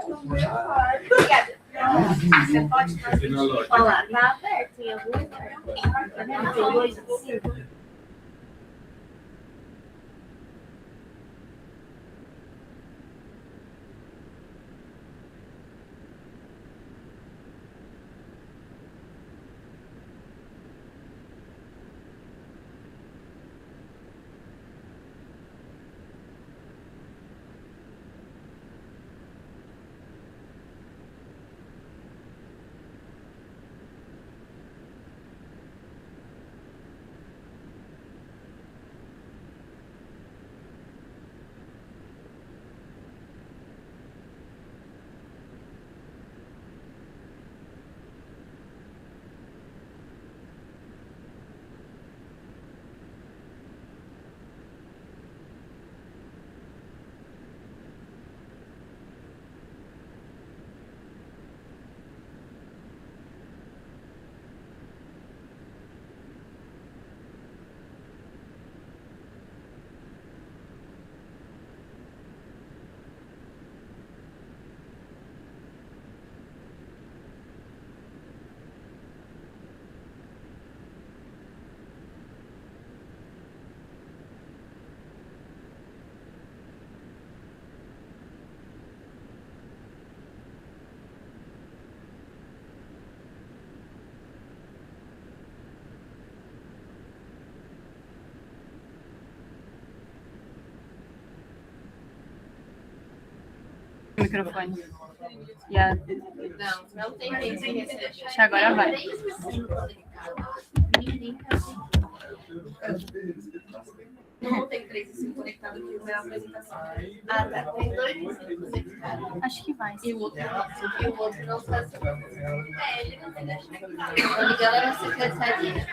Obrigada. Você pode fazer. Olha lá, tá aberto em algum lugar. Microfone. Não tem nem. Acho que agora vai. Não tem 3 e 5 conectado aqui na apresentação. Ah, tá. Tem 2 e 5 conectados. Acho que vai. E o outro não está assim. Ele não tem conectado. Vou ligar lá na secretaria.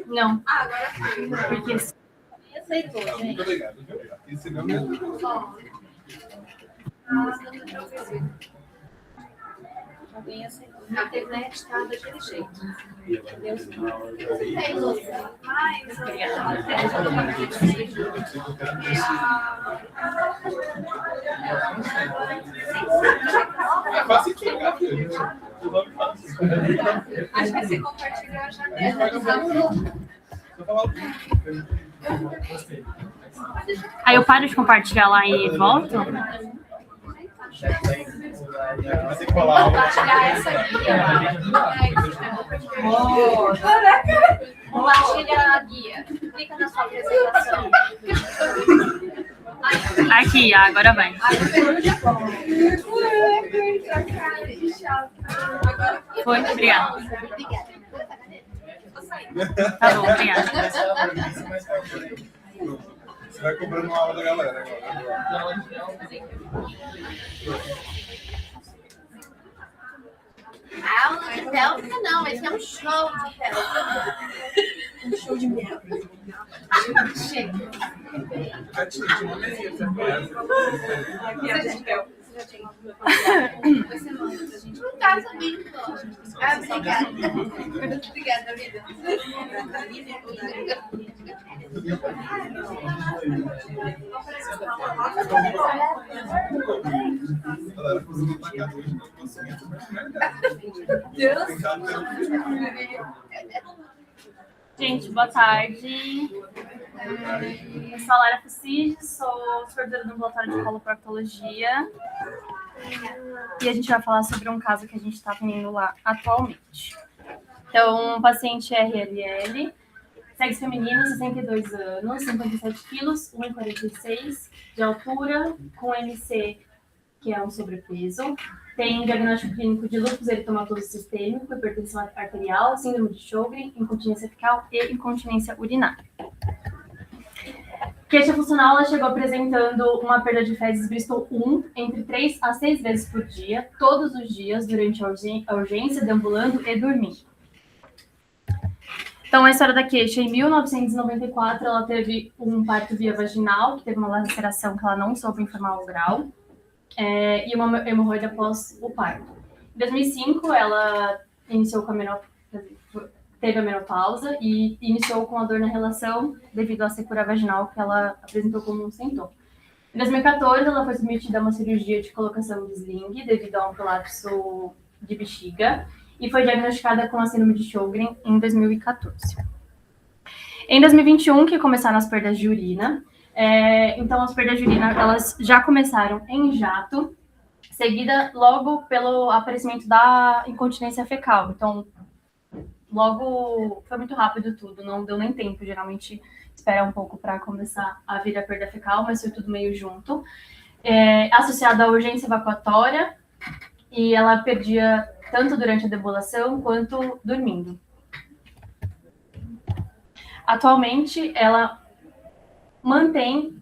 Não. Ah, agora foi. Porque Aceitou, gente. Muito obrigado. Esse não é Alguém aceitou. A internet está daquele jeito. Você tem outra? Mais é fácil de chegar, filho. acho que você compartilhou a janela. aí eu paro de compartilhar lá e volto? Vai ter que falar. Compartilhar essa aqui, ó. Compartilha a guia. Clica na sua apresentação. Aqui, agora vai. Foi? Obrigada. Tá bom, obrigada. Você vai cobrando uma aula da galera agora. Aula de Delta não, esse é um show de Delta. Um show de mel. Chega. Não tá sabendo. Ah, obrigada. Obrigada, vida. Gente, boa tarde. Eu sou a Lara Fucides, sou supervisora do ambulatório de coloproctologia. E a gente vai falar sobre um caso que a gente está tendo lá atualmente. Então, um paciente RLL, sexo feminino, 62 anos, 57 quilos, 1,46 de altura, com MC, que é um sobrepeso. Tem diagnóstico clínico de lúpus eritematoso sistêmico, hipertensão arterial, síndrome de Sjögren, incontinência fecal e incontinência urinária. Queixa funcional, ela chegou apresentando uma perda de fezes Bristol 1 entre 3 a 6 vezes por dia, todos os dias, durante a urgência, deambulando e dormindo. Então, a história da queixa, em 1994, ela teve um parto via vaginal, que teve uma laceração que ela não soube informar o grau, e uma hemorroida após o parto. Em 2005, ela iniciou com teve a menopausa e iniciou com a dor na relação devido à secura vaginal que ela apresentou como um sintoma. Em 2014, ela foi submetida a uma cirurgia de colocação de sling devido a um colapso de bexiga e foi diagnosticada com a síndrome de Sjögren em 2014. Em 2021, que começaram as perdas de urina, então as perdas de urina elas já começaram em jato, seguida logo pelo aparecimento da incontinência fecal. Então, logo foi muito rápido tudo, não deu nem tempo, geralmente espera um pouco para começar a vir a perda fecal, mas foi tudo meio junto. Associada à urgência evacuatória, e ela perdia tanto durante a debulação quanto dormindo. Atualmente, ela mantém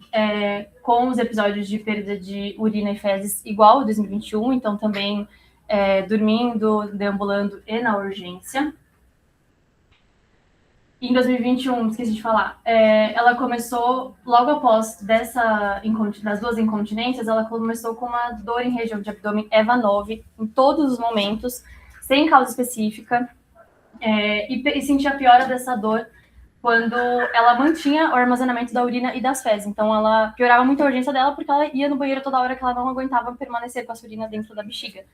com os episódios de perda de urina e fezes igual ao 2021, então também dormindo, deambulando e na urgência. Em 2021, esqueci de falar, ela começou, logo após das duas incontinências, ela começou com uma dor em região de abdômen EVA 9, em todos os momentos, sem causa específica, e sentia a piora dessa dor quando ela mantinha o armazenamento da urina e das fezes. Então, ela piorava muito a urgência dela porque ela ia no banheiro toda hora que ela não aguentava permanecer com a sua urina dentro da bexiga.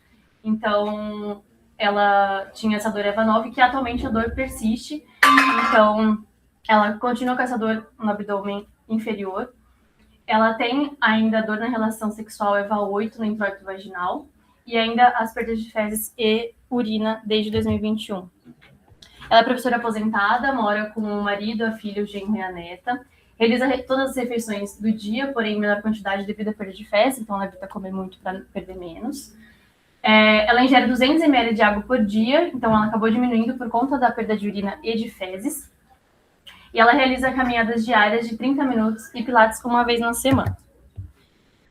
Então, ela tinha essa dor EVA 9, que atualmente a dor persiste. Então, ela continua com essa dor no abdômen inferior. Ela tem ainda dor na relação sexual EVA 8 no introito vaginal e ainda as perdas de fezes e urina desde 2021. Ela é professora aposentada, mora com o marido, a filha, o genro e a neta. Realiza todas as refeições do dia, porém em menor quantidade devido à perda de fezes, então ela evita comer muito para perder menos. Ela ingere 200 ml de água por dia, então ela acabou diminuindo por conta da perda de urina e de fezes. E ela realiza caminhadas diárias de 30 minutos e pilates uma vez na semana.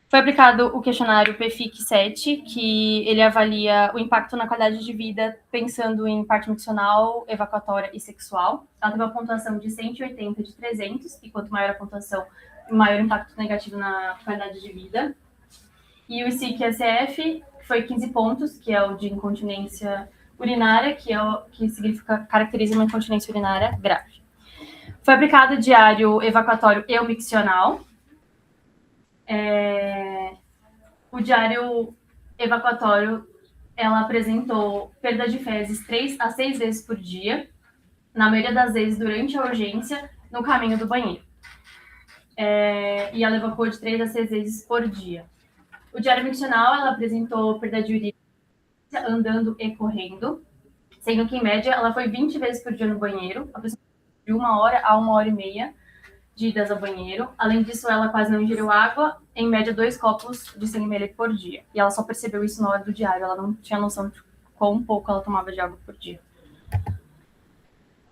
Foi aplicado o questionário PFIC-7, que ele avalia o impacto na qualidade de vida pensando em parte miccional, evacuatória e sexual. Ela teve uma pontuação de 180 de 300, e quanto maior a pontuação, maior o impacto negativo na qualidade de vida. E o ICQ-SF foi 15 pontos, que é o de incontinência urinária, que caracteriza uma incontinência urinária grave. Foi aplicado diário evacuatório e o miccional. O diário evacuatório, ela apresentou perda de fezes 3 a 6 vezes por dia, na maioria das vezes durante a urgência, no caminho do banheiro. E ela evacuou de 3 a 6 vezes por dia. O diário miccional, ela apresentou perda de urina andando e correndo, sendo que, em média, ela foi 20 vezes por dia no banheiro, de 1 hora a 1h30 de idas ao banheiro. Além disso, ela quase não ingeriu água, em média 2 copos de 100 ml por dia. E ela só percebeu isso na hora do diário, ela não tinha noção de quão pouco ela tomava de água por dia.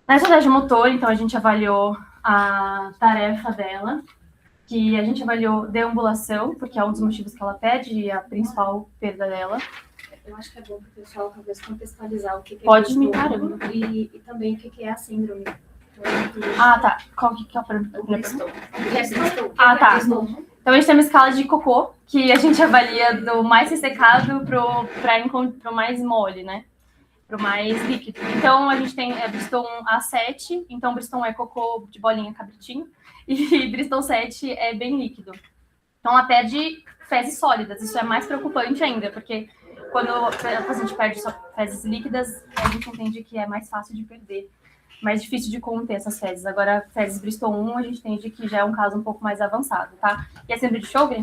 Na estratégia motor, então, a gente avaliou a tarefa dela, que a gente avaliou deambulação, porque é um dos motivos que ela pede e a principal perda dela. Eu acho que é bom para o pessoal talvez contextualizar o que é Pode me caramba. E também o que é a síndrome. Tá. Qual que é a primeira pergunta? Tá. Então, a gente tem uma escala de cocô, que a gente avalia do mais ressecado pro mais mole, né? Pro mais líquido. Então, a gente tem Bristol 1 a 7. Então, Bristol 1 é cocô de bolinha cabritinho. E Bristol 7 é bem líquido. Então, ela perde fezes sólidas. Isso é mais preocupante ainda, porque quando a paciente perde só fezes líquidas, a gente entende que é mais fácil de perder. Mais difícil de conter essas fezes. Agora, fezes Bristol 1, a gente entende que já é um caso um pouco mais avançado, tá? E a síndrome de Sjögren?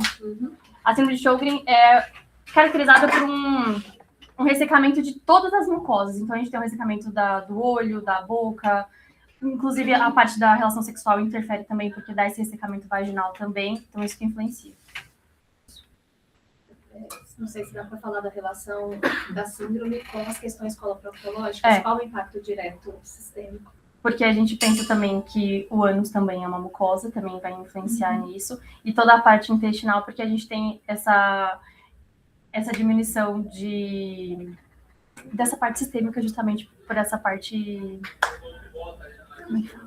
A síndrome de Sjögren é caracterizada por um ressecamento de todas as mucosas. Então, a gente tem um ressecamento do olho, da boca, inclusive a parte da relação sexual interfere também, porque dá esse ressecamento vaginal também. Então, isso que influencia. Não sei se dá para falar da relação da síndrome com as questões coloproctológicas. Qual o impacto direto sistêmico? Porque a gente pensa também que o ânus também é uma mucosa, também vai influenciar nisso. E toda a parte intestinal, porque a gente tem essa diminuição dessa parte sistêmica justamente por essa parte... Como é que fala?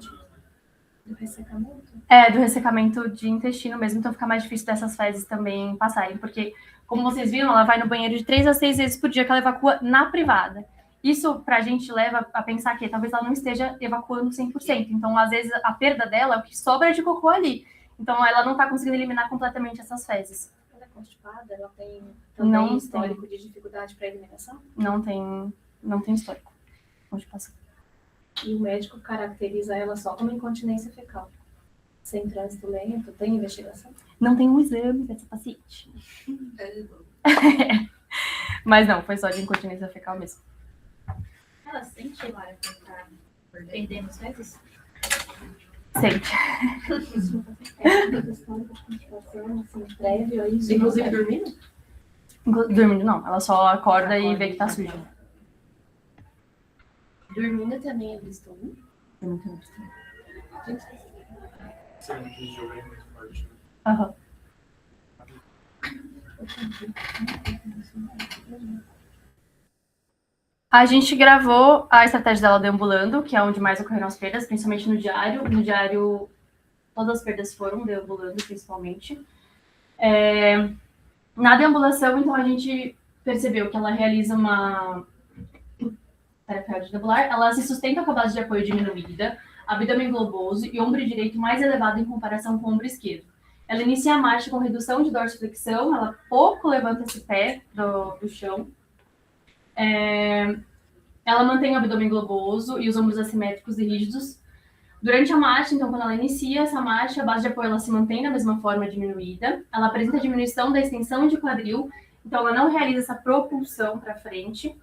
Do ressecamento? Do ressecamento de intestino mesmo. Então fica mais difícil dessas fezes também passarem. Porque, como vocês viram, ela vai no banheiro de 3 a 6 vezes por dia que ela evacua na privada. Isso, pra gente, leva a pensar que talvez ela não esteja evacuando 100%. Então, às vezes, a perda dela é o que sobra de cocô ali. Então, ela não está conseguindo eliminar completamente essas fezes. Ela é constipada? Ela tem também Não histórico de dificuldade para eliminação? Não tem histórico. Constipação. E o médico caracteriza ela só como incontinência fecal. Sem trânsito lento, tem investigação? Não tem um exame dessa paciente. Mas não, foi só de incontinência fecal mesmo. Ela sente, Lara, que tá perdendo os fezes? Sente. É questão de constipação, assim, prévio a isso. Inclusive dormindo? Dormindo não, ela só acorda e vê que tá suja. Dormindo também é visto. Você não quis jogar aí mais forte. Aham. A gente gravou a estratégia dela deambulando, que é onde mais ocorreram as perdas, principalmente no diário. No diário, todas as perdas foram deambulando, principalmente. Na deambulação, então, a gente percebeu que ela realiza uma tarefa deambular. Ela se sustenta com a base de apoio diminuída, abdômen globoso e ombro direito mais elevado em comparação com o ombro esquerdo. Ela inicia a marcha com redução de dorsiflexão, ela pouco levanta esse pé do chão. Ela mantém o abdômen globoso e os ombros assimétricos e rígidos. Durante a marcha, então, quando ela inicia essa marcha, a base de apoio ela se mantém da mesma forma diminuída. Ela apresenta diminuição da extensão de quadril, então ela não realiza essa propulsão para frente.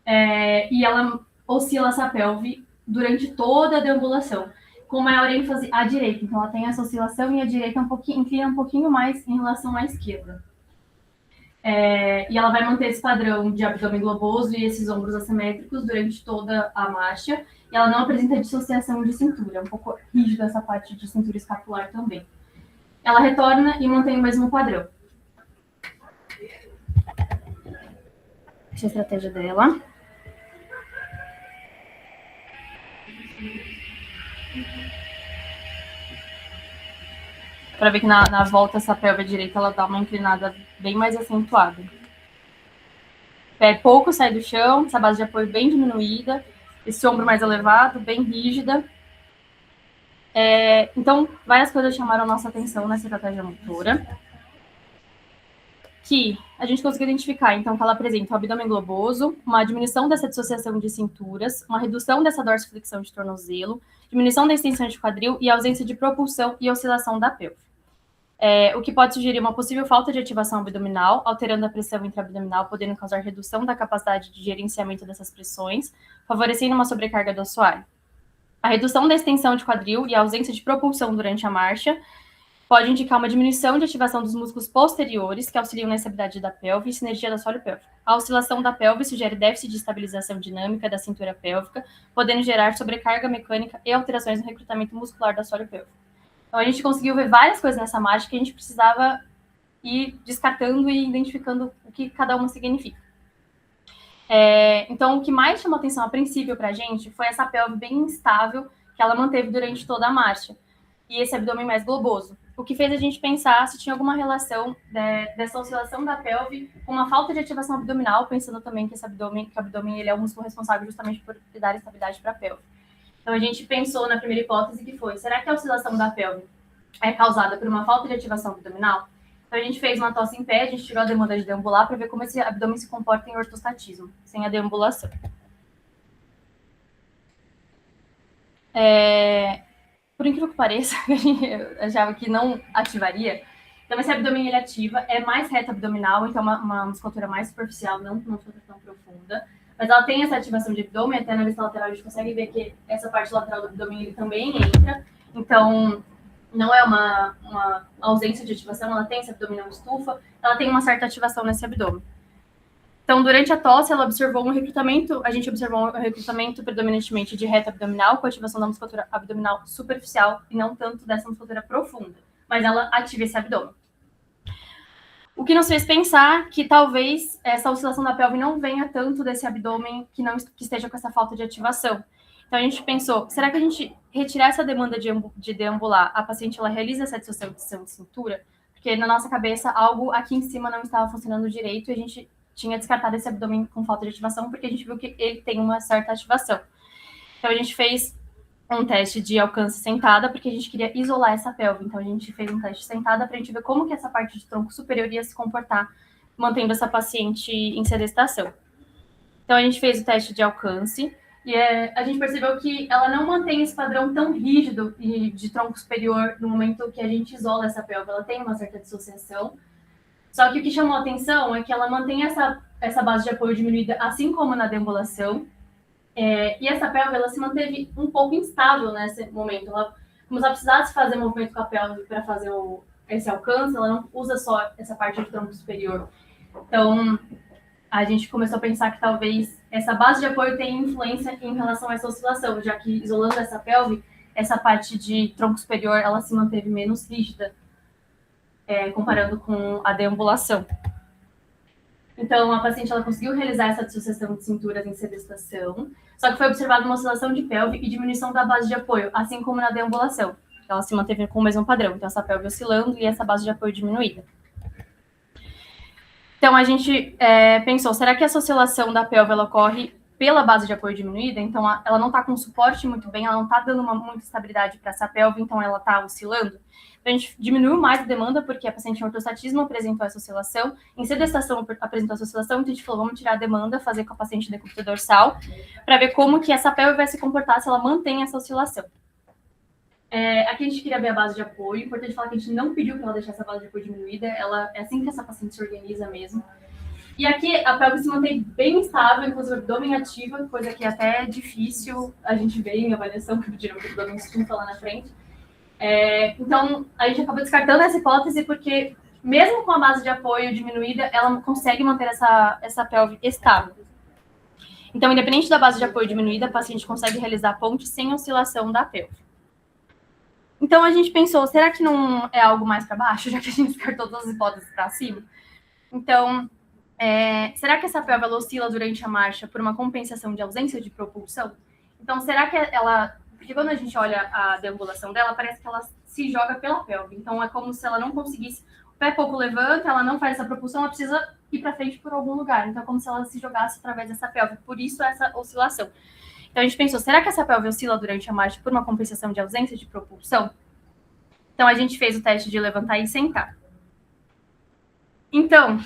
E ela oscila essa pelve durante toda a deambulação, com maior ênfase à direita. Então, ela tem essa oscilação e a direita inclina um pouquinho mais em relação à esquerda. E ela vai manter esse padrão de abdômen globoso e esses ombros assimétricos durante toda a marcha. E ela não apresenta dissociação de cintura, é um pouco rígida essa parte de cintura escapular também. Ela retorna e mantém o mesmo padrão. Essa é a estratégia dela. Para ver que na volta essa pelve direita ela dá uma inclinada bem mais acentuada. Pé pouco sai do chão, essa base de apoio bem diminuída, esse ombro mais elevado, bem rígida. Então, várias coisas chamaram a nossa atenção nessa estratégia motora. Que a gente conseguiu identificar, então, que ela apresenta o abdômen globoso, uma diminuição dessa dissociação de cinturas, uma redução dessa dorsiflexão de tornozelo, diminuição da extensão de quadril e ausência de propulsão e oscilação da pelve. O que pode sugerir uma possível falta de ativação abdominal, alterando a pressão intraabdominal, podendo causar redução da capacidade de gerenciamento dessas pressões, favorecendo uma sobrecarga do assoalho. A redução da extensão de quadril e a ausência de propulsão durante a marcha pode indicar uma diminuição de ativação dos músculos posteriores, que auxiliam na estabilidade da pelve e sinergia do assoalho pélvico. A oscilação da pelve sugere déficit de estabilização dinâmica da cintura pélvica, podendo gerar sobrecarga mecânica e alterações no recrutamento muscular do assoalho pélvico. Então, a gente conseguiu ver várias coisas nessa marcha que a gente precisava ir descartando e identificando o que cada uma significa. Então, o que mais chamou atenção a princípio para a gente foi essa pelve bem instável que ela manteve durante toda a marcha e esse abdômen mais globoso. O que fez a gente pensar se tinha alguma relação dessa oscilação da pelve com uma falta de ativação abdominal, pensando também que o abdômen ele é o músculo responsável justamente por dar estabilidade para a pelve. Então, a gente pensou na primeira hipótese que foi, será que a oscilação da pelve é causada por uma falta de ativação abdominal? Então, a gente fez uma tosse em pé, a gente tirou a demanda de deambular para ver como esse abdômen se comporta em ortostatismo, sem a deambulação. Por incrível que pareça, eu achava que não ativaria. Então, esse abdômen ele ativa, é mais reto abdominal, então uma musculatura mais superficial, não uma musculatura tão profunda. Mas ela tem essa ativação de abdômen, até na vista lateral a gente consegue ver que essa parte lateral do abdômen ele também entra. Então, não é uma ausência de ativação, ela tem esse abdominal estufa, ela tem uma certa ativação nesse abdômen. Então, durante a tosse, a gente observou um recrutamento predominantemente de reto abdominal, com ativação da musculatura abdominal superficial e não tanto dessa musculatura profunda, mas ela ativa esse abdômen. O que nos fez pensar que talvez essa oscilação da pelve não venha tanto desse abdômen que esteja com essa falta de ativação. Então, a gente pensou, será que a gente retirar essa demanda de deambular, a paciente ela realiza essa dissociação de cintura? Porque na nossa cabeça, algo aqui em cima não estava funcionando direito e a gente tinha descartado esse abdômen com falta de ativação, porque a gente viu que ele tem uma certa ativação. Então, a gente fez um teste de alcance sentada, porque a gente queria isolar essa pelve. Então, a gente fez um teste sentada para a gente ver como que essa parte de tronco superior ia se comportar, mantendo essa paciente em sedestação. Então, a gente fez o teste de alcance e a gente percebeu que ela não mantém esse padrão tão rígido de tronco superior no momento que a gente isola essa pelve. Ela tem uma certa dissociação. Só que o que chamou a atenção é que ela mantém essa base de apoio diminuída, assim como na deambulação. E essa pelve, ela se manteve um pouco instável nesse momento. Como se ela precisasse fazer movimento com a pelve para fazer esse alcance, ela não usa só essa parte do tronco superior. Então, a gente começou a pensar que talvez essa base de apoio tenha influência em relação a essa oscilação, já que isolando essa pelve, essa parte de tronco superior, ela se manteve menos rígida, comparando com a deambulação. Então, a paciente ela conseguiu realizar essa dissociação de cinturas em sedestação, só que foi observada uma oscilação de pelve e diminuição da base de apoio, assim como na deambulação. Ela se manteve com o mesmo padrão, então essa pelve oscilando e essa base de apoio diminuída. Então, a gente pensou, será que essa oscilação da pelve ela ocorre pela base de apoio diminuída? Então, ela não está com suporte muito bem, ela não está dando muita estabilidade para essa pelve, então ela está oscilando. Então, a gente diminuiu mais a demanda, porque a paciente em ortostatismo apresentou essa oscilação, em sedestação apresentou essa oscilação, então a gente falou, vamos tirar a demanda, fazer com a paciente decúbito dorsal, para ver como que essa pelve vai se comportar se ela mantém essa oscilação. Aqui a gente queria ver a base de apoio. Importante falar que a gente não pediu para ela deixar essa base de apoio diminuída. É assim que essa paciente se organiza mesmo. E aqui a pelve se mantém bem estável, inclusive abdômen ativa, coisa que é até difícil a gente ver em avaliação, que pediram que o abdômen estufa lá na frente. Então, a gente acabou descartando essa hipótese porque, mesmo com a base de apoio diminuída, ela consegue manter essa pelve estável. Então, independente da base de apoio diminuída, a paciente consegue realizar ponte sem oscilação da pelve. Então, a gente pensou, será que não é algo mais para baixo, já que a gente descartou todas as hipóteses para cima? Então, será que essa pelve ela oscila durante a marcha por uma compensação de ausência de propulsão? Então, será que ela... Porque quando a gente olha a deambulação dela, parece que ela se joga pela pelve. Então, é como se ela não conseguisse... O pé pouco levanta, ela não faz essa propulsão, ela precisa ir para frente por algum lugar. Então, é como se ela se jogasse através dessa pelve. Por isso, essa oscilação. Então, a gente pensou, será que essa pelve oscila durante a marcha por uma compensação de ausência de propulsão? Então, a gente fez o teste de levantar e sentar. Então,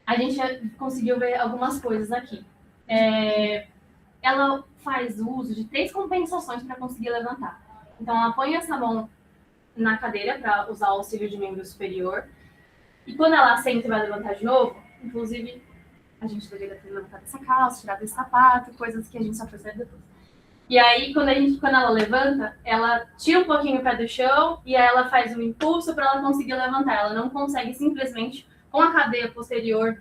a gente conseguiu ver algumas coisas aqui. Ela faz uso de 3 compensações para conseguir levantar. Então, ela põe essa mão na cadeira para usar o auxílio de membro superior. E quando ela senta e vai levantar de novo, inclusive... A gente deveria ter levantado essa calça, tirado esse sapato, coisas que a gente só percebe depois. E aí, quando ela levanta, ela tira um pouquinho o pé do chão e aí ela faz um impulso para ela conseguir levantar. Ela não consegue simplesmente, com a cadeia posterior,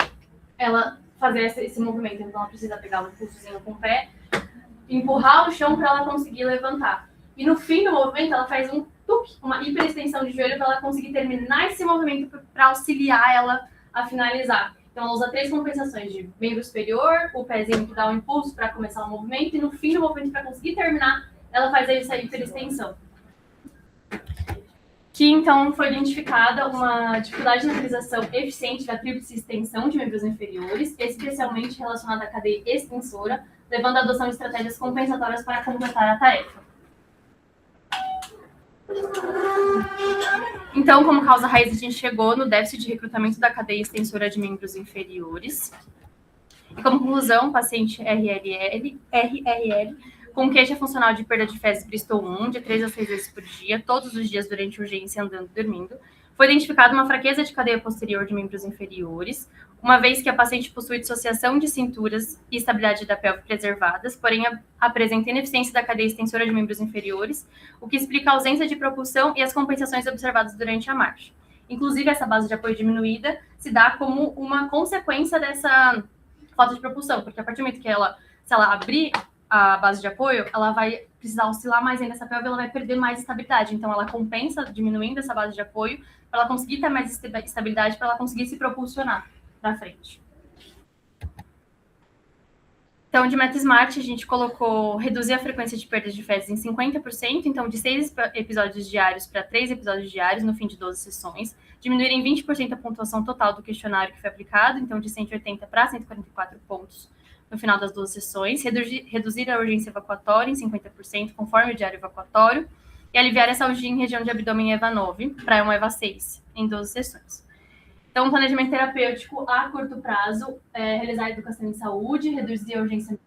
ela fazer esse movimento. Então, ela precisa pegar um impulsozinho com o pé, empurrar o chão para ela conseguir levantar. E no fim do movimento, ela faz um tuque, uma hiperextensão de joelho para ela conseguir terminar esse movimento para auxiliar ela a finalizar. Então, ela usa 3 compensações de membro superior, o pezinho que dá um impulso para começar o movimento, e no fim do movimento, para conseguir terminar, ela faz essa hiperextensão. Que, então, foi identificada uma dificuldade na realização eficiente da tríplice extensão de membros inferiores, especialmente relacionada à cadeia extensora, levando à adoção de estratégias compensatórias para completar a tarefa. Então, como causa raiz, a gente chegou no déficit de recrutamento da cadeia extensora de membros inferiores. E como conclusão, paciente RRL com queixa funcional de perda de fezes Bristol 1, de 3 a 6 vezes por dia, todos os dias durante urgência, andando e dormindo. Foi identificada uma fraqueza de cadeia posterior de membros inferiores, uma vez que a paciente possui dissociação de cinturas e estabilidade da pelve preservadas, porém apresenta ineficiência da cadeia extensora de membros inferiores, o que explica a ausência de propulsão e as compensações observadas durante a marcha. Inclusive, essa base de apoio diminuída se dá como uma consequência dessa falta de propulsão, porque a partir do momento que se ela abrir a base de apoio, ela vai precisar oscilar mais ainda essa pelve, ela vai perder mais estabilidade. Então, ela compensa diminuindo essa base de apoio para ela conseguir ter mais estabilidade, para ela conseguir se propulsionar para frente. Então, de meta SMART, a gente colocou reduzir a frequência de perdas de fezes em 50%, então de 6 episódios diários para 3 episódios diários no fim de 12 sessões, diminuir em 20% a pontuação total do questionário que foi aplicado, então de 180 para 144 pontos no final das 2 sessões, reduzir a urgência evacuatória em 50%, conforme o diário evacuatório, e aliviar essa algia em região de abdômen EVA 9 para uma EVA 6, em 12 sessões. Então, planejamento terapêutico a curto prazo, realizar educação em saúde, reduzir a urgência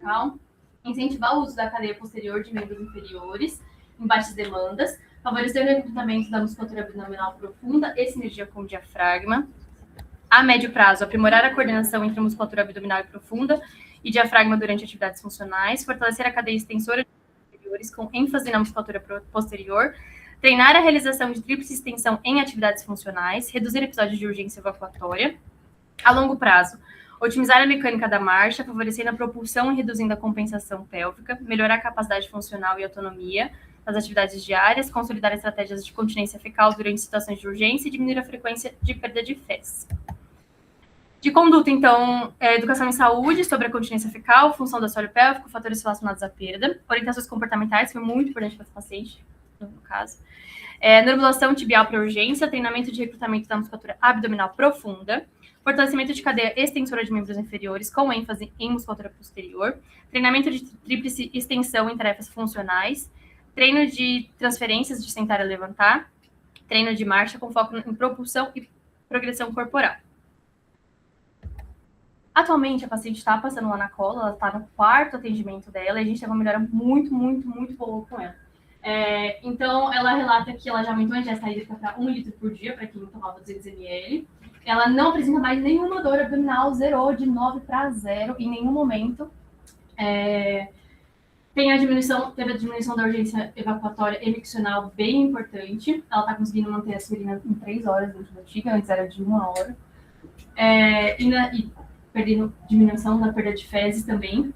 medical, incentivar o uso da cadeia posterior de membros inferiores, em baixas demandas, favorecer o recrutamento da musculatura abdominal profunda e sinergia com o diafragma. A médio prazo, aprimorar a coordenação entre a musculatura abdominal profunda e diafragma durante atividades funcionais, fortalecer a cadeia extensora de inferiores com ênfase na musculatura posterior, treinar a realização de tríplice extensão em atividades funcionais, reduzir episódios de urgência evacuatória. A longo prazo, otimizar a mecânica da marcha, favorecendo a propulsão e reduzindo a compensação pélvica, melhorar a capacidade funcional e autonomia das atividades diárias, consolidar estratégias de continência fecal durante situações de urgência e diminuir a frequência de perda de fezes. De conduta, então, educação em saúde sobre a continência fecal, função do assoalho pélvico, fatores relacionados à perda, orientações comportamentais, foi muito importante para esse paciente, no caso. Neuromodulação tibial para urgência, treinamento de recrutamento da musculatura abdominal profunda, fortalecimento de cadeia extensora de membros inferiores, com ênfase em musculatura posterior, treinamento de tríplice extensão em tarefas funcionais, treino de transferências de sentar e levantar, treino de marcha com foco em propulsão e progressão corporal. Atualmente, a paciente está passando lá na cola, ela está no 4º atendimento dela, e a gente teve uma melhora muito, muito, muito boa com ela. Então, ela relata que ela já aumentou a ingesta hídrica para 1 litro por dia, para quem tomava 200 ml. Ela não apresenta mais nenhuma dor abdominal, zerou de 9 para 0 em nenhum momento. Teve a diminuição da urgência evacuatória e miccional bem importante. Ela está conseguindo manter a aspirina em 3 horas dentro da bexiga, antes era de 1 hora. E perdendo diminuição da perda de fezes também.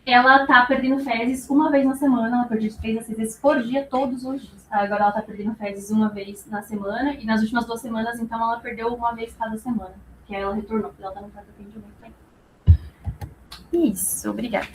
Ela tá perdendo fezes uma vez na semana, ela perdia de 3 a 6 vezes por dia, todos os dias. Agora ela tá perdendo fezes uma vez na semana, e nas últimas 2 semanas, então, ela perdeu uma vez cada semana, que aí ela retornou, porque ela tá no 4º atendimento ainda. Isso, obrigada.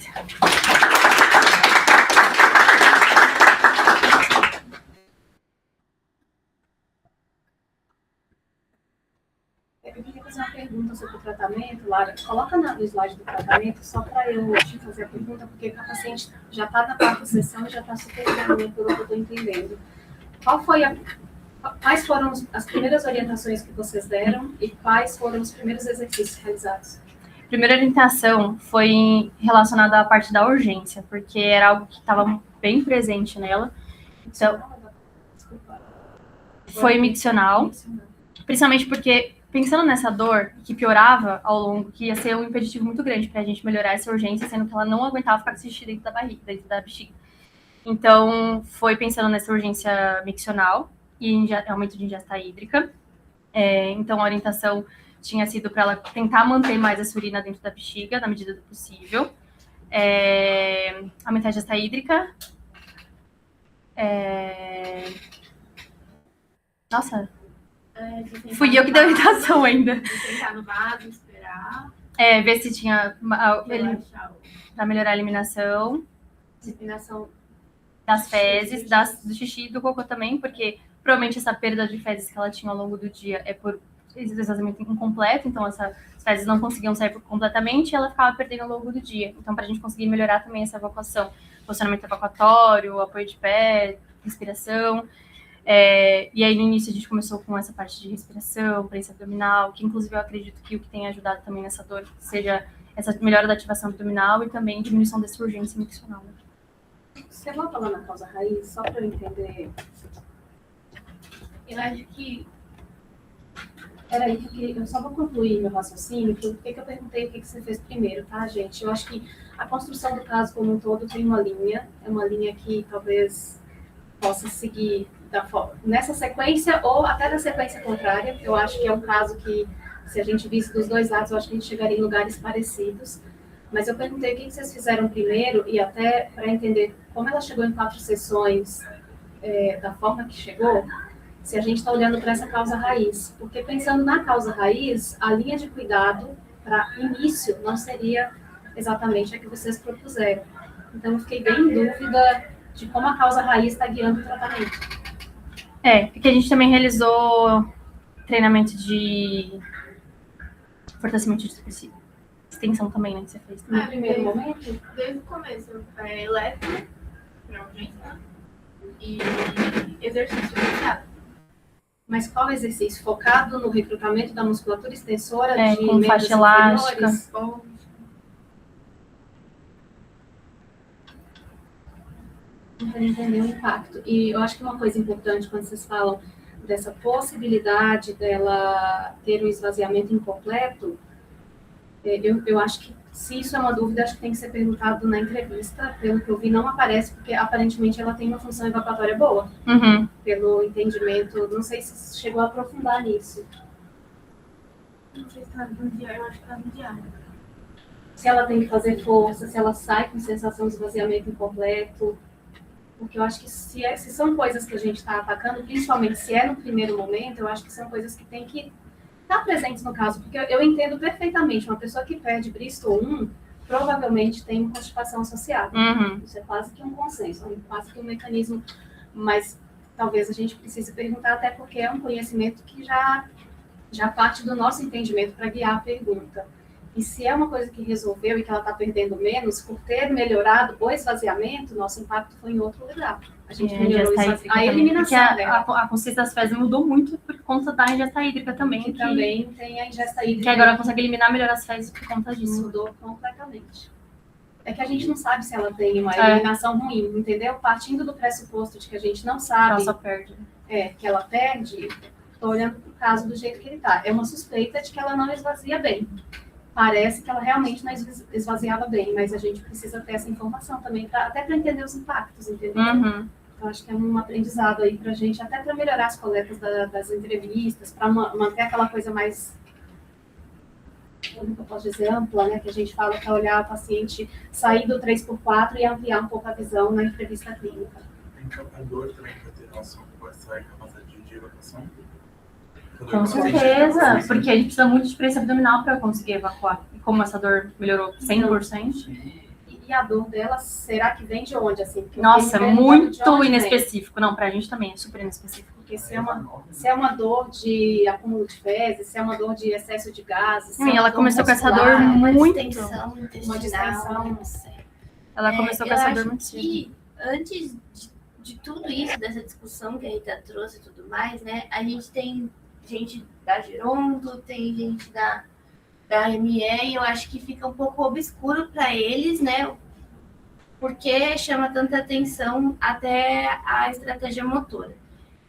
Eu queria fazer uma pergunta sobre o tratamento, Lara. Coloca no slide do tratamento, só para eu te fazer a pergunta, porque a paciente já está na 4ª sessão e já está super bem, pelo que eu estou entendendo. Quais foram as primeiras orientações que vocês deram e quais foram os primeiros exercícios realizados? A primeira orientação foi relacionada à parte da urgência, porque era algo que estava bem presente nela. Então, foi miccional, principalmente porque, pensando nessa dor, que piorava ao longo, que ia ser um impeditivo muito grande para a gente melhorar essa urgência, sendo que ela não aguentava ficar com esse xixi dentro da barriga, dentro da bexiga. Então, foi pensando nessa urgência miccional e aumento de ingesta hídrica. Então, a orientação tinha sido para ela tentar manter mais essa urina dentro da bexiga, na medida do possível. Aumentar a ingesta hídrica. Nossa... Fui eu que dei a orientação ainda. Sentar no vaso, esperar. Ver se tinha... Para melhorar a eliminação das fezes, do xixi e do cocô também, porque provavelmente essa perda de fezes que ela tinha ao longo do dia é por exatamente incompleto, então essas fezes não conseguiam sair completamente e ela ficava perdendo ao longo do dia. Então, para a gente conseguir melhorar também essa evacuação, posicionamento evacuatório, apoio de pé, respiração... e aí no início a gente começou com essa parte de respiração, prensa abdominal, que inclusive eu acredito que o que tem ajudado também nessa dor seja essa melhora da ativação abdominal e também diminuição dessa urgência miccional. Você volta lá na causa raiz, só para eu entender. Eu acho que... Peraí, porque eu só vou concluir meu raciocínio, porque eu perguntei o que você fez primeiro, tá, gente? Eu acho que a construção do caso como um todo tem uma linha, é uma linha que talvez possa seguir nessa sequência ou até na sequência contrária. Eu acho que é um caso que, se a gente visse dos 2 lados, eu acho que a gente chegaria em lugares parecidos. Mas eu perguntei o que vocês fizeram primeiro e até para entender como ela chegou em 4 sessões, da forma que chegou, se a gente está olhando para essa causa raiz. Porque pensando na causa raiz, a linha de cuidado para início não seria exatamente a que vocês propuseram. Então, eu fiquei bem em dúvida de como a causa raiz está guiando o tratamento. Porque a gente também realizou treinamento de fortalecimento de extensão também, né, que você fez. No primeiro momento? Desde o começo, elétrico, pra urgência, e exercício fechado. Mas qual exercício? Focado no recrutamento da musculatura extensora de com membros faixa elástica. inferiores? Para entender o impacto. E eu acho que uma coisa importante quando vocês falam dessa possibilidade dela ter um esvaziamento incompleto, eu acho que se isso é uma dúvida, acho que tem que ser perguntado na entrevista. Pelo que eu vi, não aparece, porque aparentemente ela tem uma função evacuatória boa. Uhum. Pelo entendimento, não sei se chegou a aprofundar nisso. Não sei se tá no diário, eu acho que tá no diário. Se ela tem que fazer força, se ela sai com sensação de esvaziamento incompleto. Porque eu acho que se são coisas que a gente está atacando, principalmente se é no primeiro momento, eu acho que são coisas que tem que estar presentes no caso. Porque eu entendo perfeitamente, uma pessoa que perde Bristol 1 provavelmente tem constipação associada. Uhum. Isso é quase que um consenso, é quase que um mecanismo. Mas talvez a gente precise perguntar, até porque é um conhecimento que já parte do nosso entendimento para guiar a pergunta. E se é uma coisa que resolveu e que ela está perdendo menos, por ter melhorado o esvaziamento, nosso impacto foi em outro lugar. A gente melhorou a eliminação dela. A consciência das fezes mudou muito por conta da ingesta hídrica também. Que também tem a ingesta hídrica. Que agora ela consegue eliminar melhor as fezes por conta disso. Mudou completamente. É que a gente não sabe se ela tem uma eliminação ruim, entendeu? Partindo do pressuposto de que a gente não sabe... Ela só perde. Que ela perde, estou olhando para o caso do jeito que ele está. É uma suspeita de que ela não esvazia bem. Parece que ela realmente não esvaziava bem, mas a gente precisa ter essa informação também, até para entender os impactos, entendeu? Uhum. Então, acho que é um aprendizado aí para a gente, até para melhorar as coletas das entrevistas, para manter aquela coisa mais, como eu posso dizer, ampla, né? Que a gente fala para olhar o paciente sair do 3x4 e ampliar um pouco a visão na entrevista clínica. A dor também para ter relação com essa capacidade de evacuação? Com certeza, porque a gente precisa muito de experiência abdominal para conseguir evacuar. E como essa dor melhorou 100%. E a dor dela, será que vem de onde? Assim? Nossa, muito inespecífico. Não, pra gente também é super inespecífico. Porque se é uma dor de acúmulo de fezes, se é uma dor de excesso de gases... Sim, ela começou com essa dor muito... Uma distensão, não sei. Ela começou com essa dor muito cedo. E antes de tudo isso, dessa discussão que a Rita trouxe e tudo mais, né, a gente tem gente da Gerondo, tem gente da ME, e eu acho que fica um pouco obscuro para eles, né, porque chama tanta atenção até a estratégia motora.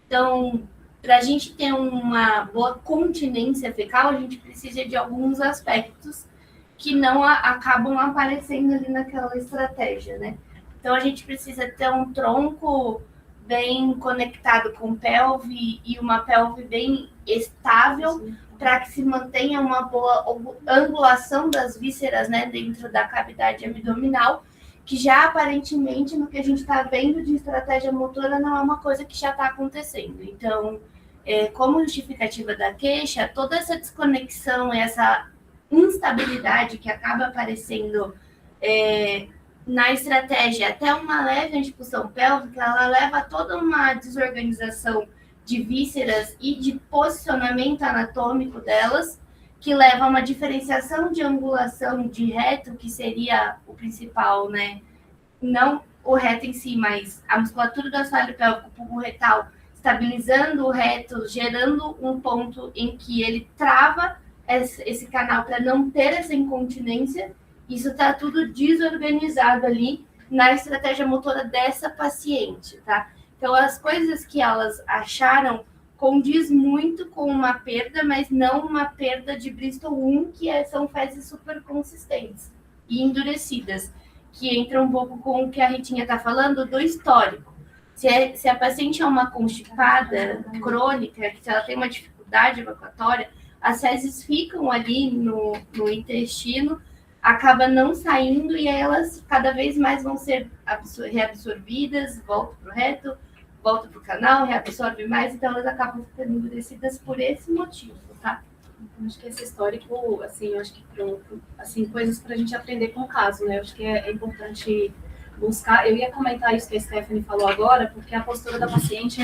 Então, para a gente ter uma boa continência fecal, a gente precisa de alguns aspectos que não acabam aparecendo ali naquela estratégia, né? Então, a gente precisa ter um tronco bem conectado com pelve e uma pelve bem estável para que se mantenha uma boa angulação das vísceras, né, dentro da cavidade abdominal, que já aparentemente no que a gente está vendo de estratégia motora não é uma coisa que já está acontecendo. Então, como justificativa da queixa, toda essa desconexão, essa instabilidade que acaba aparecendo na estratégia, até uma leve antipulsão pélvica, ela leva a toda uma desorganização de vísceras e de posicionamento anatômico delas, que leva a uma diferenciação de angulação de reto, que seria o principal, né? Não o reto em si, mas a musculatura do assoalho pélvico pubo-retal, estabilizando o reto, gerando um ponto em que ele trava esse canal para não ter essa incontinência. Isso está tudo desorganizado ali na estratégia motora dessa paciente, tá? Então, as coisas que elas acharam condiz muito com uma perda, mas não uma perda de Bristol 1, que são fezes super consistentes e endurecidas, que entra um pouco com o que a Ritinha está falando do histórico. Se a paciente é uma constipada crônica, que se ela tem uma dificuldade evacuatória, as fezes ficam ali no intestino, acaba não saindo e elas cada vez mais vão ser reabsorvidas, voltam para o reto, volta para o canal, reabsorve mais, então elas acabam ficando endurecidas por esse motivo, tá? Acho que esse histórico, assim, eu acho que assim, coisas para a gente aprender com o caso, né? Eu acho que é importante buscar. Eu ia comentar isso que a Stephanie falou agora, porque a postura da paciente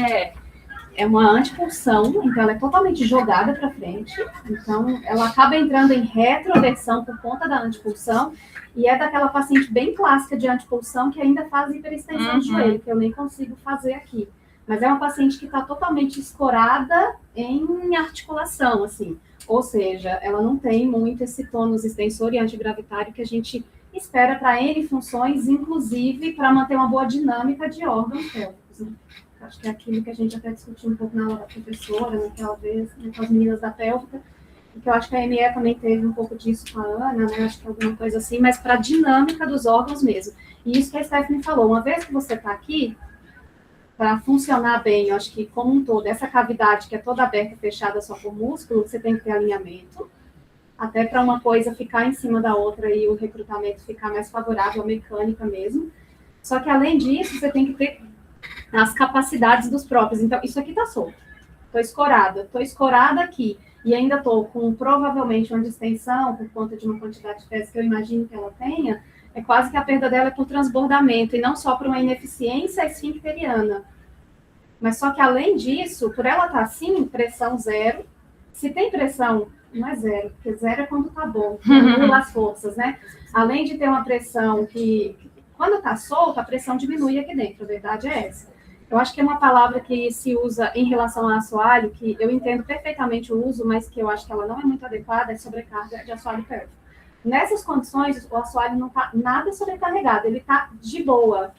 é uma antipulsão, então ela é totalmente jogada para frente, então ela acaba entrando em retroversão por conta da antipulsão, e é daquela paciente bem clássica de antipulsão que ainda faz hiperextensão de joelho, que eu nem consigo fazer aqui. Mas é uma paciente que está totalmente escorada em articulação, assim, ou seja, ela não tem muito esse tônus extensor e antigravitário que a gente espera para N funções, inclusive para manter uma boa dinâmica de órgãos pélvicos, né? Acho que é aquilo que a gente até discutiu um pouco na aula da professora, naquela vez, né, com as meninas da pélvica, e que eu acho que a ME também teve um pouco disso com a Ana, né, acho que alguma coisa assim, mas para a dinâmica dos órgãos mesmo. E isso que a Stephanie falou, uma vez que você está aqui, para funcionar bem, eu acho que como um todo, essa cavidade que é toda aberta e fechada só por músculo, você tem que ter alinhamento, até para uma coisa ficar em cima da outra e o recrutamento ficar mais favorável à mecânica mesmo. Só que, além disso, você tem que ter as capacidades dos próprios. Então, isso aqui está solto. Estou escorada aqui. E ainda estou com, provavelmente, uma distensão por conta de uma quantidade de fezes que eu imagino que ela tenha. É quase que a perda dela é por transbordamento, e não só por uma ineficiência esfincteriana. Mas só que, além disso, por ela estar assim, pressão zero. Se tem pressão, não é zero, porque zero é quando está bom, anula as forças, né? Além de ter uma pressão que, quando está solta, a pressão diminui aqui dentro, a verdade é essa. Eu acho que é uma palavra que se usa em relação ao assoalho, que eu entendo perfeitamente o uso, mas que eu acho que ela não é muito adequada, é sobrecarga de assoalho pélvico. Nessas condições, o assoalho não está nada sobrecarregado, ele está de boa.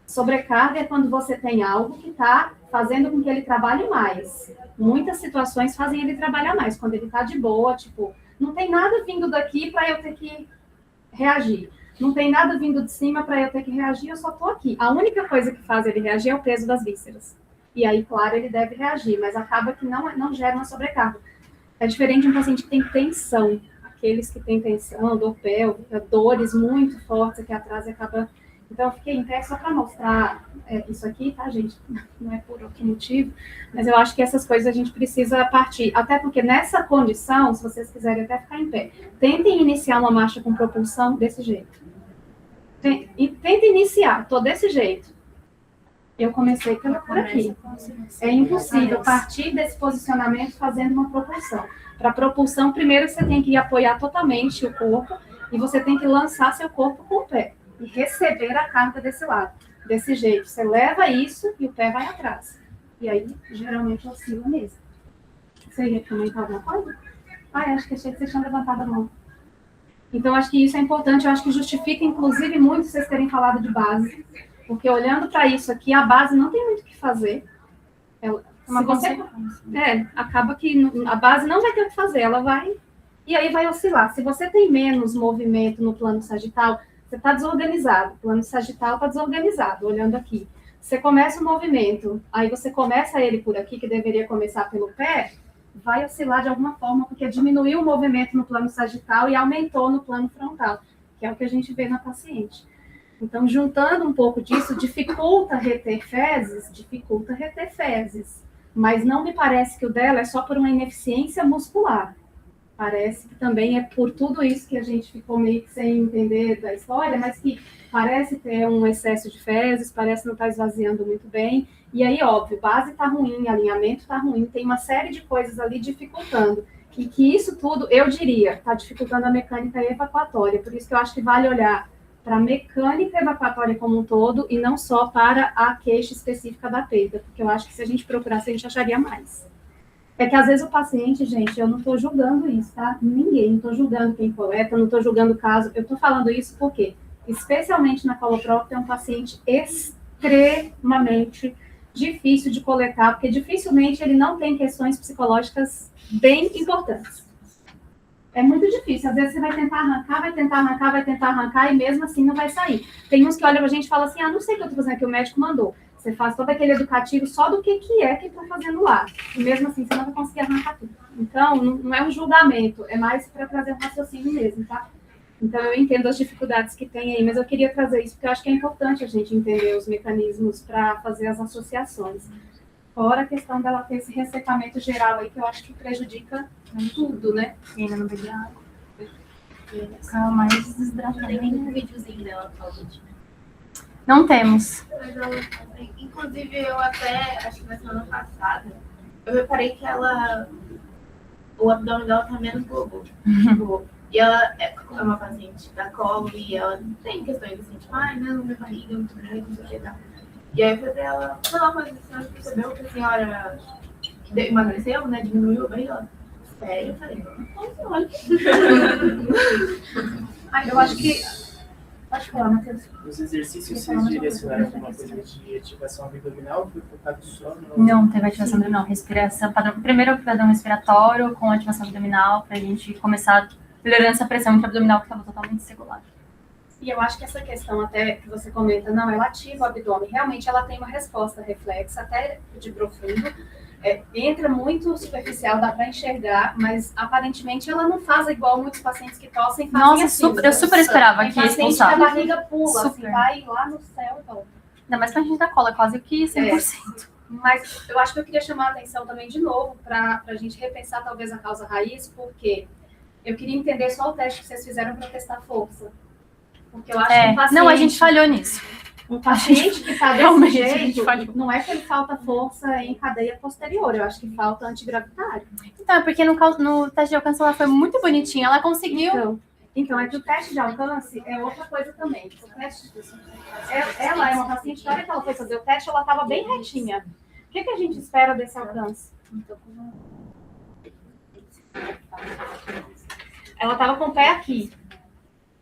Sobrecarga é quando você tem algo que está fazendo com que ele trabalhe mais. Muitas situações fazem ele trabalhar mais. Quando ele está de boa, tipo, não tem nada vindo daqui para eu ter que reagir. Não tem nada vindo de cima para eu ter que reagir, eu só estou aqui. A única coisa que faz ele reagir é o peso das vísceras. E aí, claro, ele deve reagir, mas acaba que não gera uma sobrecarga. É diferente de um paciente que tem tensão. Aqueles que têm tensão, dor pélvica, dores muito fortes aqui atrás, acaba... Então, eu fiquei em pé só para mostrar isso aqui, tá, gente? Não é por outro motivo, mas eu acho que essas coisas a gente precisa partir. Até porque nessa condição, se vocês quiserem até ficar em pé, tentem iniciar uma marcha com propulsão desse jeito. Tentem iniciar, tô desse jeito. Eu comecei por aqui. É impossível partir desse posicionamento fazendo uma propulsão. Para propulsão, primeiro você tem que apoiar totalmente o corpo e você tem que lançar seu corpo com o pé e receber a carga desse lado. Desse jeito, você leva isso e o pé vai atrás. E aí, geralmente, oscila mesmo. Você ia comentar alguma coisa? Acho que achei que vocês tinham levantado a mão. Então, acho que isso é importante. Eu acho que justifica, inclusive, muito vocês terem falado de base. Porque, olhando para isso aqui, a base não tem muito o que fazer. Acaba que a base não vai ter o que fazer. Ela vai... E aí vai oscilar. Se você tem menos movimento no plano sagital... Você está desorganizado, o plano sagital está desorganizado, olhando aqui. Você começa o movimento, aí você começa ele por aqui, que deveria começar pelo pé, vai oscilar de alguma forma, porque diminuiu o movimento no plano sagital e aumentou no plano frontal, que é o que a gente vê na paciente. Então, juntando um pouco disso, dificulta reter fezes, mas não me parece que o dela é só por uma ineficiência muscular. Parece que também é por tudo isso que a gente ficou meio que sem entender da história, mas que parece ter um excesso de fezes, parece não estar esvaziando muito bem. E aí, óbvio, base está ruim, alinhamento está ruim, tem uma série de coisas ali dificultando. E que isso tudo, eu diria, está dificultando a mecânica evacuatória. Por isso que eu acho que vale olhar para a mecânica evacuatória como um todo e não só para a queixa específica da perda, porque eu acho que se a gente procurasse, a gente acharia mais. É que, às vezes, o paciente, gente, eu não estou julgando isso, tá? Ninguém, não estou julgando quem coleta, não estou julgando o caso. Eu estou falando isso porque, especialmente na coloprop, é um paciente extremamente difícil de coletar, porque dificilmente ele não tem questões psicológicas bem importantes. É muito difícil. Às vezes você vai tentar arrancar, e mesmo assim não vai sair. Tem uns que olham pra gente e falam assim, não sei o que eu estou fazendo aqui, o médico mandou. Você faz todo aquele educativo só do que está fazendo lá. E mesmo assim, você não vai conseguir arrancar tudo. Então, não é um julgamento, é mais para trazer um raciocínio mesmo, tá? Então, eu entendo as dificuldades que tem aí, mas eu queria trazer isso, porque eu acho que é importante a gente entender os mecanismos para fazer as associações. Fora a questão dela ter esse ressecamento geral aí, que eu acho que prejudica tudo, né? E ainda não bebi água. Fica mais desidratada. Tem um videozinho dela falando. Não temos. Mas ela, inclusive, eu até, acho que na semana passada, eu reparei que o abdômen dela tá menos bobo. Tipo, e ela é uma paciente da colo e ela tem questões assim, tipo, ai, não, minha barriga é muito grande, não sei o que, tá. E aí eu falei pra ela, não, mas a senhora percebeu que a senhora emagreceu, né, diminuiu a barriga? Sério? Eu falei, não, olha. Ai, eu acho que... Pode falar, Matheus. Os exercícios vocês direcionaram alguma coisa de ativação abdominal ou foi focado só no... Não teve ativação abdominal, respiração. Primeiro o padrão respiratório com ativação abdominal, pra gente começar melhorando essa pressão intra-abdominal que estava totalmente desregulada. E eu acho que essa questão até que você comenta, não, ela ativa o abdômen. Realmente ela tem uma resposta reflexa, até de profundo. Entra muito superficial, dá para enxergar, mas aparentemente ela não faz igual muitos pacientes que tossem fazem. Nossa, assim, eu super esperava tem que paciente que a expulsava. barriga pula, Super. assim, vai lá no céu e volta. Ainda mais pra gente da cola, quase que 100%. Mas eu acho que eu queria chamar a atenção também de novo para a gente repensar talvez a causa raiz, porque eu queria entender só o teste que vocês fizeram para testar força. Porque eu acho que um paciente... Não, a gente falhou nisso. Um paciente que está desse Realmente, a gente jeito, falhou. não é que ele falta força em cadeia posterior, eu acho que falta antigravitário. Então, é porque no teste de alcance ela foi muito bonitinha, ela conseguiu. Então, é que o teste de alcance é outra coisa também. O teste, ela é uma paciente, na hora que ela foi fazer o teste, ela estava bem retinha. O que a gente espera desse alcance? Ela estava com o pé aqui.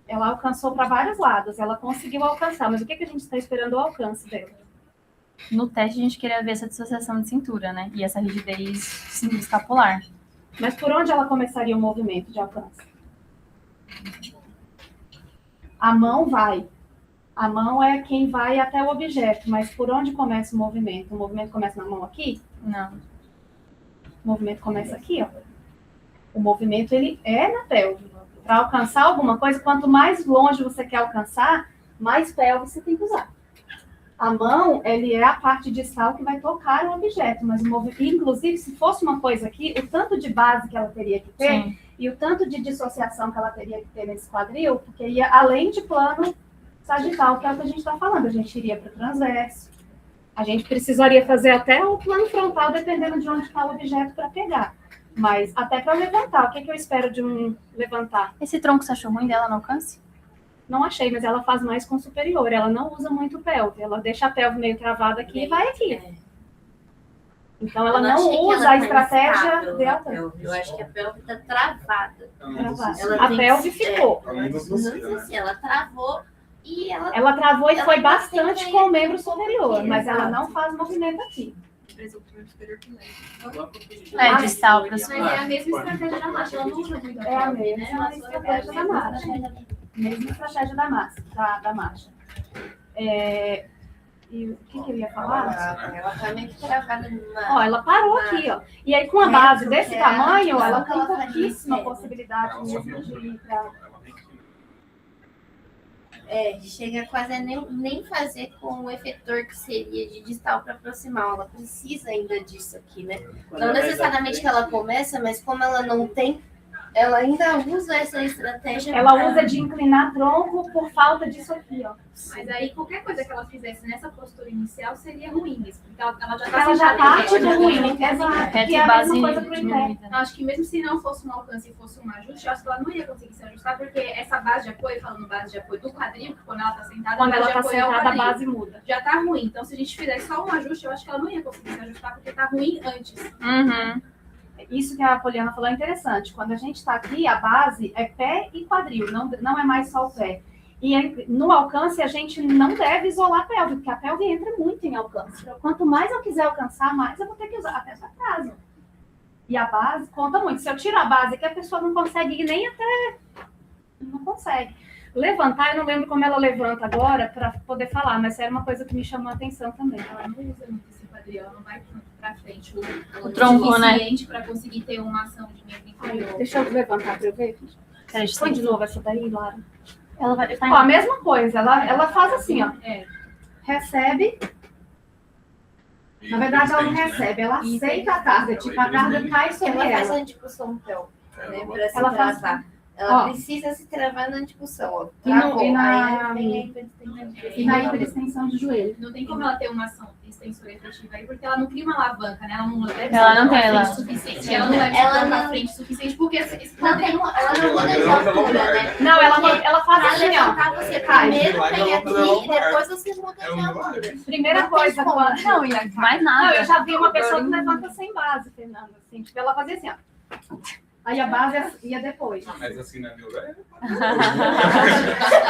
Ela alcançou para vários lados, ela conseguiu alcançar, mas o que a gente está esperando o alcance dela? No teste a gente queria ver essa dissociação de cintura, né? E essa rigidez escapular. Mas por onde ela começaria o movimento de alcance? A mão vai. A mão é quem vai até o objeto, mas por onde começa o movimento? O movimento começa na mão aqui? Não. O movimento começa aqui, ó. O movimento, ele é na pelve. Para alcançar alguma coisa, quanto mais longe você quer alcançar, mais pelve você tem que usar. A mão, ele é a parte distal que vai tocar o objeto, mas o movimento, inclusive, se fosse uma coisa aqui, o tanto de base que ela teria que ter, Sim. e o tanto de dissociação que ela teria que ter nesse quadril, porque ia além de plano sagital, que é o que a gente está falando. A gente iria para o transverso, a gente precisaria fazer até o plano frontal, dependendo de onde está o objeto para pegar. Mas até para levantar, o que eu espero de um levantar? Esse tronco você achou ruim dela no alcance? Não achei, mas ela faz mais com superior. Ela não usa muito pelve. Ela deixa a pelve meio travada aqui e vai aqui. Então ela não usa a estratégia de alcance. Eu acho que a pelve tá travada. A pelve ficou. Não sei se ela travou e Ela travou e ela foi tá bastante sempre com o aqui. membro superior, mas ela Exato. não faz movimento aqui. Distal pra Mas é a mesma estratégia da marcha, ela não usa muito a É a pelve, né? mesma Ela só estratégia da marcha. Mesma estratégia da marcha. E o que eu ia falar? Ela tá meio que travada numa... Ó, ela parou aqui, ó. E aí, com a base desse É, tamanho, ela ela tem tá pouquíssima ali, possibilidade mesmo de ir pra... chega quase a nem fazer com o efetor que seria de distal para proximal. Ela precisa ainda disso aqui, né? Não necessariamente que ela começa, mas como ela não tem, ela ainda usa essa estratégia. Ela usa de inclinar tronco por falta disso aqui, ó. Mas aí qualquer coisa que ela fizesse nessa postura inicial seria ruim mesmo. Porque ela já tá Ela já sentada, tá né? tipo ruim, Ela exato. Reto Que e é a base mesma coisa pro interno. diminuída. Eu acho que mesmo se não fosse um alcance e fosse um ajuste, eu acho que ela não ia conseguir se ajustar, porque essa base de apoio, falando base de apoio do quadril, que quando ela tá sentada, Quando a base ela tá de apoio é o sentada, a quadril. base muda. Já tá ruim. Então, se a gente fizer só um ajuste, eu acho que ela não ia conseguir se ajustar, porque tá ruim antes. Uhum. Isso que a Poliana falou é interessante. Quando a gente está aqui, a base é pé e quadril, não é mais só o pé. E no alcance, a gente não deve isolar a pelve, porque a pelve entra muito em alcance. Então, quanto mais eu quiser alcançar, mais eu vou ter que usar até essa casa. E a base conta muito. Se eu tiro a base aqui, a pessoa não consegue ir nem até... Não consegue. Levantar, eu não lembro como ela levanta agora para poder falar, mas era uma coisa que me chamou a atenção também. Ela não usa muito esse quadril, ela não vai pra frente. O tronco, né? Suficiente pra conseguir ter uma ação de membro inferior. Deixa eu levantar para eu ver. Peraí, Põe de novo essa daí, Lara. ela vai Ó, a mesma coisa, ela faz assim, ó. É. Recebe. Na verdade, ela não recebe, ela aceita a carga. Tipo, a carga cai sobre Ela faz ela. antipulsão pélvica, né? Pra se Ela faz- travar. Ela Ó. precisa se travar na antipulsão, ó. E no- Travou. e na- Aí vem a hiperextensão. E na hiperextensão de joelho. Não tem como ela ter uma ação extensora efetiva aí, porque ela não cria uma alavanca, né? Ela não leva Ela não tem pra ela. frente suficiente. Ela não leva Ela ela pra não- frente suficiente, porque esse Ela não muda de altura, né? Não, ela faz Pra assim, ó. levantar, você primeiro vem aqui e depois você muda de altura. Primeira Não coisa, tem como. quando... Não, e mais Não, nada. eu já vi uma pessoa que levanta sem base, Fernanda. Assim, tipo, ela fazia assim, ó. Aí a base ia depois. Mas assim na neuro é.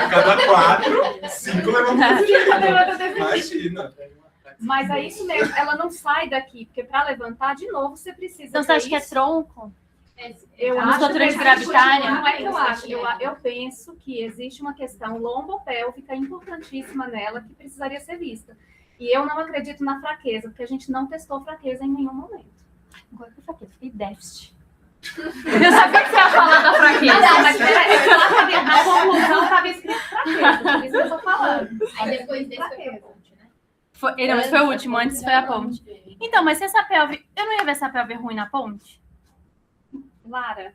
Cada 4, 5 levanta. Imagina. Mas é isso mesmo, ela não sai daqui, porque para levantar, de novo, você precisa. Então você ter acha que é isso. tronco? Eu A musculatura acho que gravitária? Não é que eu acho. Eu penso que existe uma questão lombopélvica importantíssima nela que precisaria ser vista. E eu não acredito na fraqueza, porque a gente não testou fraqueza em nenhum momento. Agora que fraqueza, fiquei déficit. Eu sabia que você ia falar da fraqueza. Não, mas peraí, na conclusão estava escrito fraqueza, por isso que eu tô falando. Aí depois desse foi pra Fraqueza. ponte, né? Não, mas foi o último, antes foi a ponte. Então, mas se essa pelve. Eu não ia ver essa pelve ruim na ponte? Lara,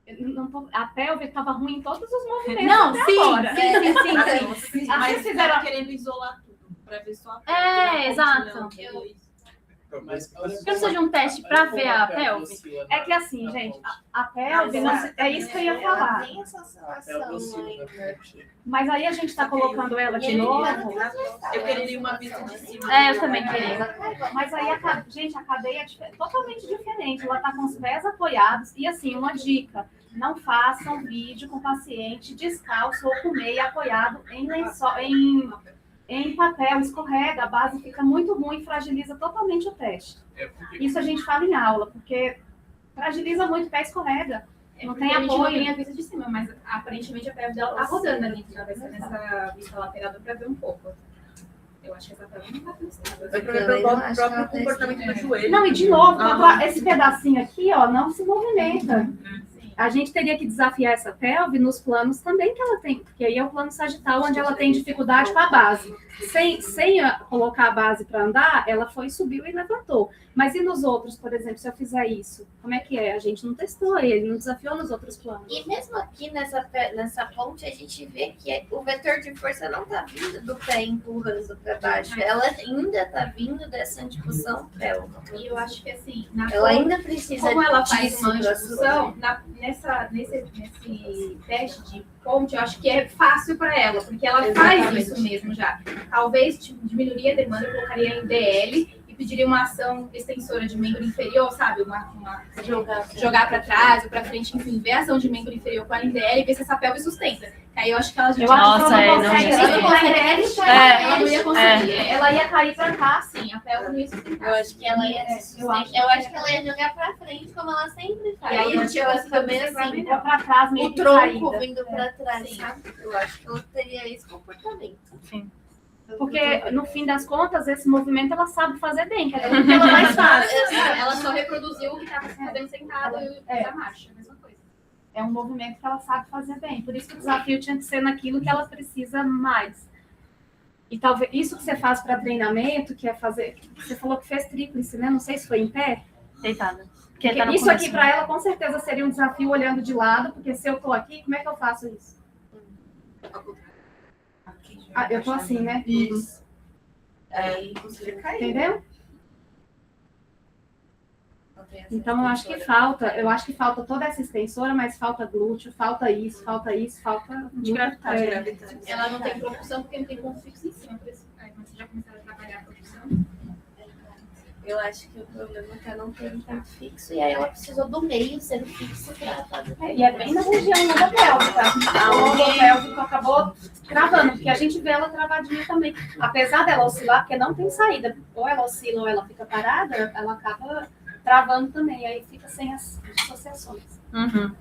eu não tô- a pelve estava ruim em todos os movimentos. Não, até sim, agora. sim. Mas Mas fizeram. querendo isolar tudo, pra ver só a É, pelve, exato. não, que é isso. Mas Eu preciso de um teste pra ver a pelve? É que assim, gente, a pelve, não se- é isso que eu ia falar. Tem essa oscilação ainda. Mas aí a gente está colocando ela de novo. Eu queria uma vista de cima. É, eu também queria. Mas aí, gente, a cadeia é totalmente diferente. Ela está com os pés apoiados. E assim, uma dica: não façam vídeo com paciente descalço ou com meia apoiado em papel, escorrega, a base fica muito ruim, fragiliza totalmente o teste. Isso a gente fala em aula, porque fragiliza muito, o pé escorrega. Não tem A gente não apoio. tem a vista de cima, mas aparentemente a pelve dela tá rodando ali. Já vai ser nessa vista lateral, dá pra ver um pouco. Eu acho que essa pelve não tá tão estável. Vai ver o próprio comportamento do joelho. Não, e de novo, esse pedacinho aqui, ó, não se movimenta. A gente teria que desafiar essa pelve nos planos também que ela tem, porque aí é o plano sagital, onde ela tem dificuldade com a base. Sem colocar a base para andar, ela foi, subiu e levantou. Mas e nos outros, por exemplo, se eu fizer isso, como é que é? A gente não testou ele, não desafiou nos outros planos. E mesmo aqui nessa ponte, a gente vê que o vetor de força não tá vindo do pé empurrando para baixo. Ela ainda tá vindo dessa antipulsão pélvica. E eu acho que assim, na Ela ainda precisa como ela disso faz uma pra antipulsão, nesse teste de ponte, eu acho que é fácil para ela, porque ela faz isso mesmo já. Talvez diminuiria a demanda, eu colocaria em DL e pediria uma ação extensora de membro inferior, sabe? Jogar para trás ou para frente, enfim, ver a ação de membro inferior com a DL e ver se essa pelve sustenta. Aí eu acho que ela já Eu acho Nossa, que ela é, não consegue. não Ela sei. não consegue. ela não ia conseguir. Ela ia cair para cá. Assim, a pelve não ia sustentar. Eu acho que ela ia Eu acho eu acho que ela ia jogar pra frente, como ela sempre faz. E aí a gente ela vai fica bem observar assim, melhor. Ou para trás, meio o que tronco caída. vindo pra trás, Sim. sabe? Eu acho que ela teria esse comportamento. Sim. Porque, no fim das contas, esse movimento ela sabe fazer bem, que é o que ela mais faz. Ela só reproduziu o que estava fazendo sentado É. da marcha, a mesma coisa. É um movimento que ela sabe fazer bem. Por isso que o desafio tinha que ser naquilo que ela precisa mais. E talvez isso que você faz para treinamento, que é fazer. Você falou que fez tríplice, né? Não sei se foi em pé. Deitada. Porque tá no isso começo. aqui para ela com certeza seria um desafio olhando de lado, porque se eu tô aqui, como é que eu faço isso? Ah, eu tô assim, né? Isso. Aí você cai. Entendeu? Então eu acho que falta toda essa extensora, mas falta glúteo, falta isso, falta De gravidade. Ela não tem propulsão porque não tem ponto fixo em cima. Por isso, aí, quando você já começaram a trabalhar a propulsão. Eu acho que o problema é que ela não tem ponto fixo, e aí ela precisou do meio sendo fixo pra fazer. E é bem na região lobopélvica. A lobopélvica acabou travando, porque a gente vê ela travadinha também. Apesar dela oscilar, porque não tem saída. Ou ela oscila ou ela fica parada, ela acaba travando também. Aí fica sem as associações. Uhum.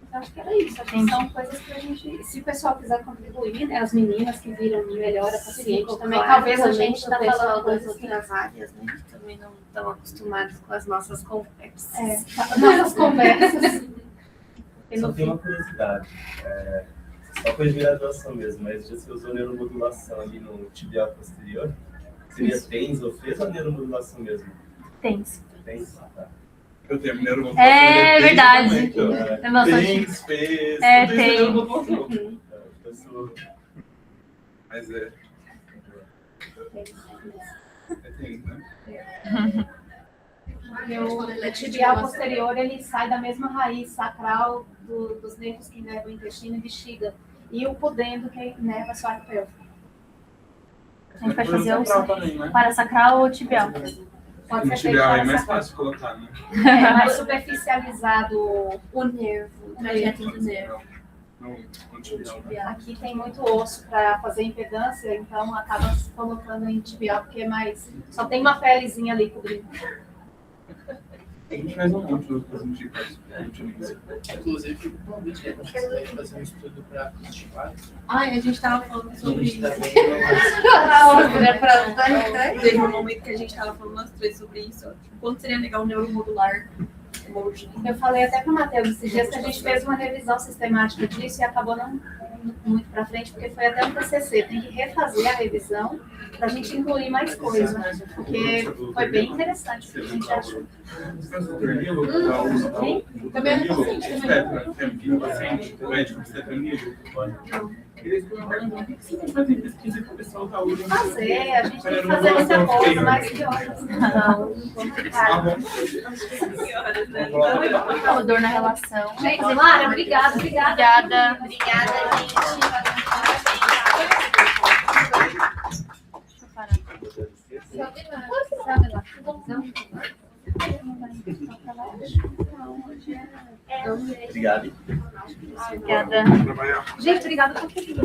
Então, acho que era isso. Acho que são coisas que a gente... Se o pessoal quiser contribuir, né? As meninas que viram melhor a paciente também. Claro, Talvez a também gente o tá pessoal falando das coisas assim. outras áreas, né? Que também não estão acostumados com as nossas conversas. Nossas conversas. E Só no tem fim, uma curiosidade. Só coisa de graduação mesmo, mas já se usou neuromodulação ali no tibial posterior? Seria TENS ou fez ou neuromodulação mesmo? Tens. TENS? Ah, tá. Eu tenho neuromodulação. É verdade. Também, É bastante. tem, fez, É, tudo isso tem. neuromodulação. Mas é. Tem, né? O tibial posterior, ele sai da mesma raiz sacral dos nervos que inervam o intestino e bexiga. E o pudendo que inerva a sua arco pélvico. A gente pode fazer Sacral o também, né? parasacral ou tibial. Pode No ser feito tibial é para mais sacral. fácil colocar, né? É mais superficializado. O nervo, o trajeto do nervo. No tibial, né? Aqui tem muito osso para fazer impedância, então acaba se colocando em tibial, porque é mais. Só tem uma pelezinha ali cobrindo. A gente faz um monte de outras indicações. Inclusive, o convite é você vai fazer um estudo para constipados. Ai, a gente tava falando A sobre gente isso. também Teve um momento que a gente tava falando nós três sobre isso. Quanto seria legal o neuromodular emoji? Eu falei até para o Matheus esses dias que a gente fez uma revisão sistemática disso e acabou não indo muito para frente, porque foi até um TCC. Tem que refazer a revisão para a gente incluir mais coisa, porque foi bem interessante o que a gente achou. Também é paciente, o médico de Danilo. Eles perguntaram o que você tem que fazer pesquisa que o pessoal tá usando. Fazer, a gente tem que fazer muita coisa, mais que outras. Não, complicado. O dor na relação. Gente, Lara, obrigada. Obrigada. Obrigada, gente. Deixa eu parar. Obrigado. Obrigada. Gente, obrigada por ter vindo.